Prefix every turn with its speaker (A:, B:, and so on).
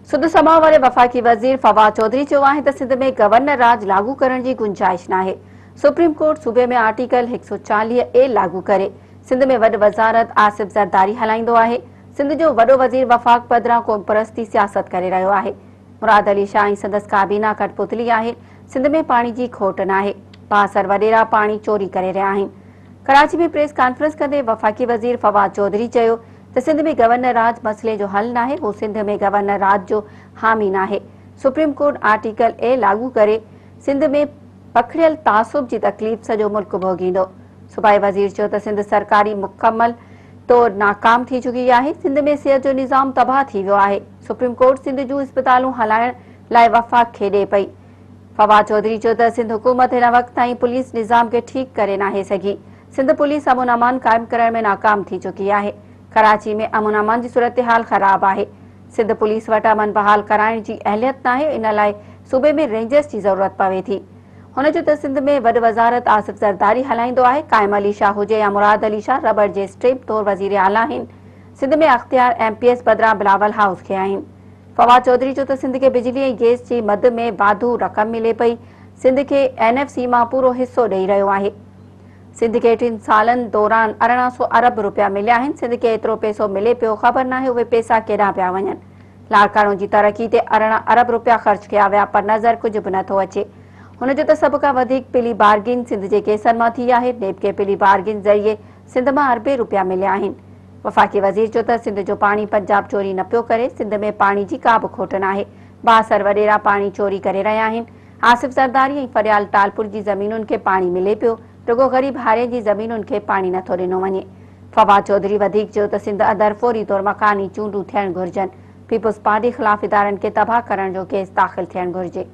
A: सुध सभा वारे वफ़ाक़ी वज़ीर फवाद चौधरी चयो आहे त सिंध में गवर्नर राज लागू करण जी गुंजाइश नाहे। सुप्रीम कोर्ट सूबे में आर्टिकल 140A लागू करे सिंध में वॾ वज़ारत आसिफ ज़रदारी हलाईंदो आहे। सिंध जो वॾो वज़ीर वफ़ाक़ पदिरां क़ौम परस्ती सियासत करे रहियो आहे। मुराद अली शाह ऐं संदसि काबीना कठपुतली आहे। सिंध में पाणी जी खोट नाहे। बासर वॾेरा पाणी चोरी करे रहिया आहिनि। कराची में प्रेस कॉन्फ्रेंस कंदे वफ़ाक़ी वज़ीर फवाद चौधरी चयो त सिंध में गवर्नर राज मसइले जो हल नाहे। हू सिंध में गवर्नर राज जो हामी नाहे। सुप्रीम कोर्ट आर्टिकल ए लागू करे सिंध में पखड़ियल तासुब जी तकलीफ़ सॼो मुल्क भोगींदो। सूबाई वज़ीर चयो त सिंध सरकारी मुकमल तौर नाकाम थी चुकी आहे। सिंध में सिहत जो निज़ाम तबाह थी वियो आहे। सुप्रीम कोर्ट सिंध जूं इस्पतालूं हलाइण लाइ वफ़ाक़ खे ॾे पई। फवाद चौधरी चयो त सिंध हुकूमत हिन वक़्त ताईं पुलिस निज़ाम खे ठीकु करे नाहे सघी। सिंध पुलिस अमन अमान क़ाइमु करण में नाकाम थी चुकी आहे। कराची में अमन अमान जी सूरतहाल ख़राब आहे। सिंध पुलिस वटि अमन बहाल कराइण जी अहलियत नाहे। इन लाइ सूबे में रेंजर्स जी ज़रूरत पवे थी। हुन चयो त सिंध में वॾ वज़ारत आसिफ ज़रदारी हलाईंदो आहे। क़ाइम अली शाह हुजे या मुराद अली शाह रबड़ जे स्ट्रिप तौर वज़ीर आला आहिनि। सिंध में अख़्तियार MPS बदिरां बिलावल हाउस खे आहिनि। फवाद चौधरी चयो त सिंध खे बिजली ऐं गैस जी मद में वाधू रक़म मिले पई। सिंध खे NFC मां पूरो हिसो ॾेई रहियो आहे। सिंध खे 3 सालनि दौरान 1800 अरब रुपया मिलिया आहिनि। सिंध खे एतिरो पैसो मिले पियो, ख़बर नाहे उहे पैसा केॾांहुं पिया वञनि। लाड़काणो जी तरक़ी ते 18 अरब रुपया ख़र्च कया विया, पर नज़र कुझु बि नथो अचे। हुन जो त सभ खां वधीक पिली बार्गिन सिंध जे केसनि मां थी आहे। नेब खे पिली बार्गिन ज़रिए सिंध मां अरबे रुपया मिलिया आहिनि। वफ़ाक़ी वज़ीर चयो त सिंध जो पाणी पंजाब चोरी न पियो करे। सिंध में पाणी जी का बि खोट नाहे। बासर वॾेरा पाणी चोरी करे रहिया आहिनि। आसिफ ज़रदारी ऐं फरियाल टालपुर जी ज़मीनुनि खे पाणी मिले पियो, रुगो ग़रीब हारे जी ज़मीनुनि खे पाणी नथो ॾिनो वञे। फवाद चौधरी वधीक चयो त सिंध अंदरि फौरी तौर मकानी चूंडूं थियणु घुरिजनि। पीपुल्स पार्टी ख़िलाफ़ इदारनि खे तबाह करण जो केस दाख़िल थियणु घुरिजे।